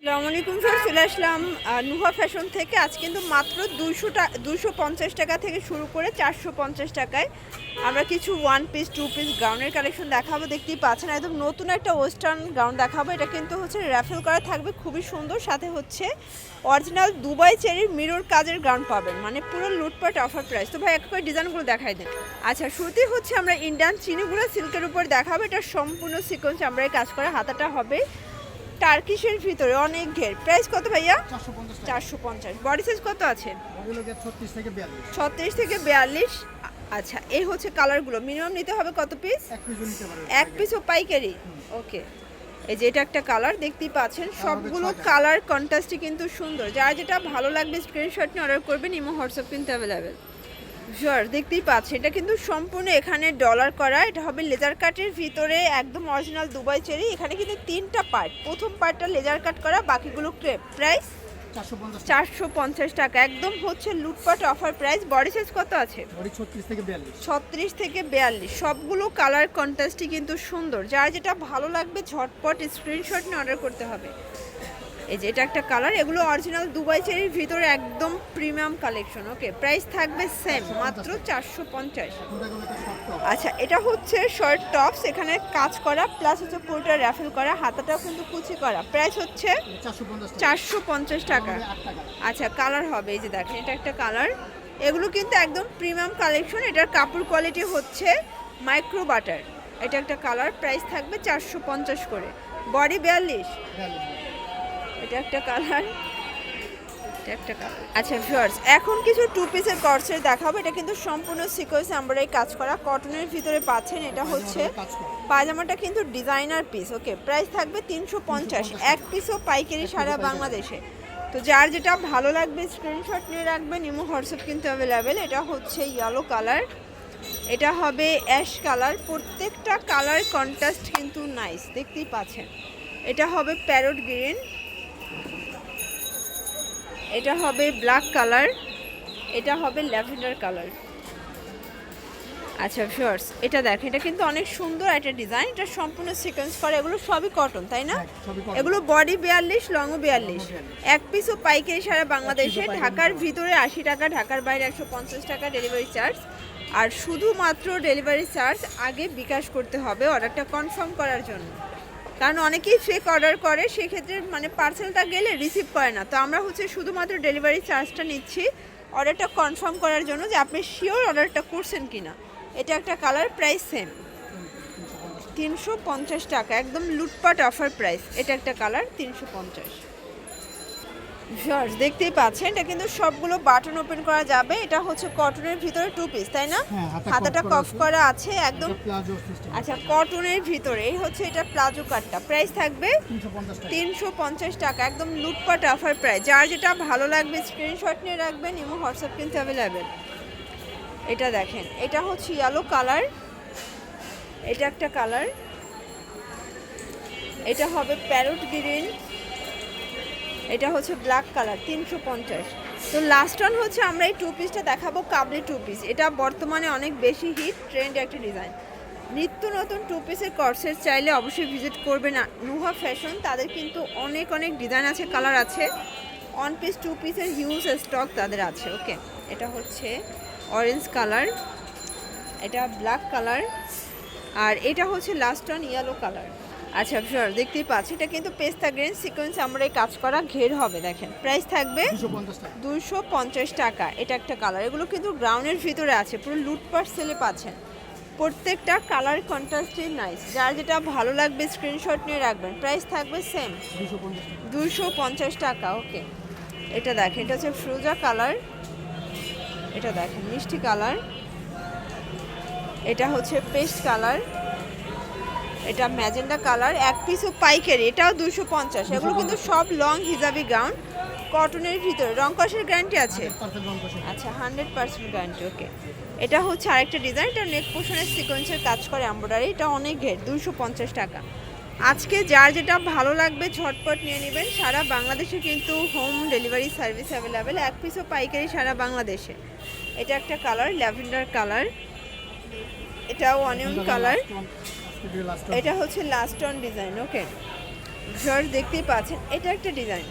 আসসালামু আলাইকুম স্যার, চলে আসলাম নুহা ফ্যাশন থেকে। আজ কিন্তু মাত্র 250 টাকা থেকে শুরু করে 450 টাকায় আমরা কিছু ওয়ান পিস টু পিস গাউনের কালেকশন দেখাবো। দেখতেই পাচ্ছেন একদম নতুন একটা ওয়েস্টার্ন গাউন দেখাবো। এটা কিন্তু হচ্ছে র্যাফেল করা থাকবে, খুবই সুন্দর। সাথে হচ্ছে অরিজিনাল দুবাই চেরির মিরর কাজের গাউন পাবেন, মানে পুরো লুটপাট অফার প্রাইস। তো ভাই এক করে ডিজাইনগুলো দেখাই দেন। আচ্ছা, শুরুতেই হচ্ছে আমরা ইন্ডিয়ান চিনিগুলো সিল্কের উপর দেখাবো। এটা সম্পূর্ণ সিকোয়েন্স আমরা কাজ করা, হাতাটা হবে টার্কিশের ভিতরে, অনেক ঘের। প্রাইস কত ভাইয়া? 450। বডি সাইজ কত আছে? 36 থেকে 42। আচ্ছা, এই হচ্ছে কালারগুলো। মিনিমাম নিতে হবে কত পিস? এক পিসও পাইকারি। ওকে, এই যে এটা একটা কালার দেখতেই পাচ্ছেন। সবগুলো কালার কন্ট্রাস্টই কিন্তু সুন্দর। যার যেটা ভালো লাগবে স্ক্রিনশট নিয়ে অর্ডার করবেন। ইমো হোয়াটসঅ্যাপ কিন্তু অ্যাভেলেবেল। শিওর, দেখতেই পাচ্ছি এটা কিন্তু সম্পূর্ণ এখানে ডলার করা। এটা হবে লেজার কাটের ভিতরে, একদম অরিজিনাল দুবাই চেরি। এখানে কিন্তু তিনটা পার্ট, প্রথম পার্টটা লেজার কাট করা, বাকিগুলো ক্রেপ। প্রাইস 450 টাকা, একদম হচ্ছে লুটপাট অফার প্রাইস। বডি সাইজ কত আছে? 36 থেকে 42। সবগুলো কালার কন্ট্রাস্টই কিন্তু সুন্দর। যার যেটা ভালো লাগবে ঝটপট স্ক্রিনশট নিয়ে অর্ডার করতে হবে। এই যে এটা একটা কালার, এগুলো অরিজিনাল দুবাই চেরির ভিতরে একদম প্রিমিয়াম কালেকশন। ওকে, প্রাইস থাকবে সেম, মাত্র 450। আচ্ছা, এটা হচ্ছে শর্ট টপস, এখানে কাজ করা প্লাস হচ্ছে পুরোটা র্যাফেল করা, হাতাটাও কিন্তু কুচি করা। প্রাইস হচ্ছে 450 টাকা। আচ্ছা, কালার হবে এই যে দেখেন, এটা একটা কালার। এগুলো কিন্তু একদম প্রিমিয়াম কালেকশন। এটার কাপড় কোয়ালিটি হচ্ছে মাইক্রো বাটার। এটা একটা কালার, প্রাইস থাকবে 450 করে। বডি 42। এটা একটা কালার, এটা একটা কালার। আচ্ছা ভিউয়ার্স, এখন কিছু টু পিসের কর্সের দেখাবো। এটা কিন্তু সম্পূর্ণ সিকোয়েন্স এমব্রয়ডারি কাজ করা, কটনের ভিতরে পাচ্ছেন। এটা হচ্ছে পায়জামাটা কিন্তু ডিজাইনার পিস। ওকে, প্রাইস থাকবে 350। এক পিসও পাইকারি সারা বাংলাদেশে। তো যার যেটা ভালো লাগবে স্ক্রিনশট নিয়ে রাখবেন। ইমো হোয়াটসঅ্যাপ কিন্তু অ্যাভেলেবেল। এটা হচ্ছে ইয়েলো কালার, এটা হবে অ্যাশ কালার। প্রত্যেকটা কালার কন্ট্রাস্ট কিন্তু নাইস, দেখতেই পাচ্ছেন। এটা হবে প্যারট গ্রিন, এটা হবে ব্ল্যাক কালার, এটা হবে ল্যাভেন্ডার কালার। আচ্ছা ভিউয়ার্স, এটা দেখেন, এটা কিন্তু অনেক সুন্দর একটা ডিজাইন। এটা সম্পূর্ণ সিকোয়েন্স করা, এগুলো সবই কটন, তাই না? এগুলো বডি 42, লংও 42। এক পিসও পাইকারি সারা বাংলাদেশে। ঢাকার ভিতরে 80 টাকা, ঢাকার বাইরে 150 টাকা ডেলিভারি চার্জ। আর শুধুমাত্র ডেলিভারি চার্জ আগে বিকাশ করতে হবে অর্ডারটা কনফার্ম করার জন্য। কারণ অনেকেই ফেক অর্ডার করে, সেক্ষেত্রে মানে পার্সেলটা গেলে রিসিভ করে না। তো আমরা হচ্ছে শুধুমাত্র ডেলিভারি চার্জটা নিচ্ছি অর্ডারটা কনফার্ম করার জন্য, যে আপনি শিওর অর্ডারটা করছেন কিনা। এটা একটা কালার, প্রাইস সেম 350 টাকা, একদম লুটপাট অফার প্রাইস। এটা একটা কালার, 350। ভিউয়ার্স, দেখতেই পাচ্ছেন এটা কিন্তু সবগুলো বাটন ওপেন করা যাবে। এটা হচ্ছে কটনের ভিতরে টু পিস, তাই না? হাতাটা কফ করা আছে একদম। আচ্ছা, কটনের ভিতরে এই হচ্ছে এটা প্লাজো কাটটা। প্রাইস থাকবে 350 টাকা, একদম লুটপাট অফার প্রাইস। যার যেটা ভালো লাগবে স্ক্রিনশট নিয়ে রাখবেন। ইমো হোয়াটসঅ্যাপ কিন্তু অ্যাভেলেবেল। এটা দেখেন, এটা হচ্ছে ইয়েলো কালার, এটা একটা কালার। এটা হবে প্যারট গ্রিন, এটা হচ্ছে ব্ল্যাক কালার, 350। তো লাস্ট ওয়ান হচ্ছে আমরা এই টু পিসটা দেখাবো, কাবলি টু পিস। এটা বর্তমানে অনেক বেশি হিট ট্রেন্ড একটা ডিজাইন। নিত্য নতুন টু পিসের কর্সেট চাইলে অবশ্যই ভিজিট করবে না নুহা ফ্যাশন। তাদের কিন্তু অনেক অনেক ডিজাইন আছে, কালার আছে। ওয়ান পিস টু পিসের হিউজ স্টক তাদের আছে। ওকে, এটা হচ্ছে অরেঞ্জ কালার, এটা ব্ল্যাক কালার, আর এটা হচ্ছে লাস্ট ওয়ান ইয়েলো কালার। আচ্ছা শিওর, দেখতেই পাচ্ছি এটা কিন্তু পেস্তা গ্রিন সিকোয়েন্স আমরা কাজ করা, ঘের হবে দেখেন। প্রাইস থাকবে 250 টাকা। এটা একটা কালার, এগুলো কিন্তু গ্রাউন্ডের ভিতরে আছে, পুরো লুটপাট সেলে পাচ্ছেন। প্রত্যেকটা কালার কন্ট্রাস্টই নাইস। যার যেটা ভালো লাগবে স্ক্রিনশট নিয়ে রাখবেন। প্রাইস থাকবে সেম 250 টাকা। ওকে, এটা দেখেন, এটা হচ্ছে ফ্রোজা কালার, এটা দেখেন মিষ্টি কালার, এটা হচ্ছে পেস্ট কালার, এটা ম্যাজেন্ডা কালার। এক পিসও পাইকারি, এটাও 250। এগুলো কিন্তু সব লং হিজাবি গাউন, কটনের ভিতরে। রং কষের গ্যারান্টি আছে? আচ্ছা, 100% গ্যারান্টি। ওকে, এটা হচ্ছে আরেকটা ডিজাইন, এটা নেক পোর্শনের সিকোয়েন্সের কাজ করে এমব্রয়ডারি। এটা অনেক ঘের, 250 টাকা। আজকে যার যেটা ভালো লাগবে ঝটপট নিয়ে নেবেন। সারা বাংলাদেশে কিন্তু হোম ডেলিভারি সার্ভিস অ্যাভেলেবেল। এক পিসও পাইকারি সারা বাংলাদেশে। এটা একটা কালার, ল্যাভেন্ডার কালার, এটাও অনিয়ন কালার, এটা হচ্ছে last on design. Okay, viewers দেখতেই পাচ্ছেন, এটা একটা ডিজাইন,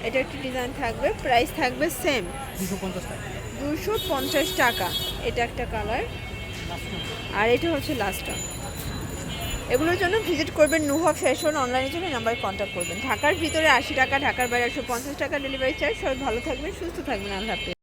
এটা একটা ডিজাইন থাকবে, প্রাইস থাকবে সেম 250 টাকা। 250 টাকা। এটা একটা কালার, আর এটা হচ্ছে লাস্টটা। এগুলোর জন্য ভিজিট করবেন নুহা ফ্যাশন, অনলাইনের জন্য নাম্বারে কন্ট্যাক্ট করবেন। ঢাকার ভিতরে 80 টাকা, ঢাকার বাইরে 150 টাকা ডেলিভারি চার্জ। সবাই ভালো থাকবেন, সুস্থ থাকবেন, আল্লাহ হাফেজ।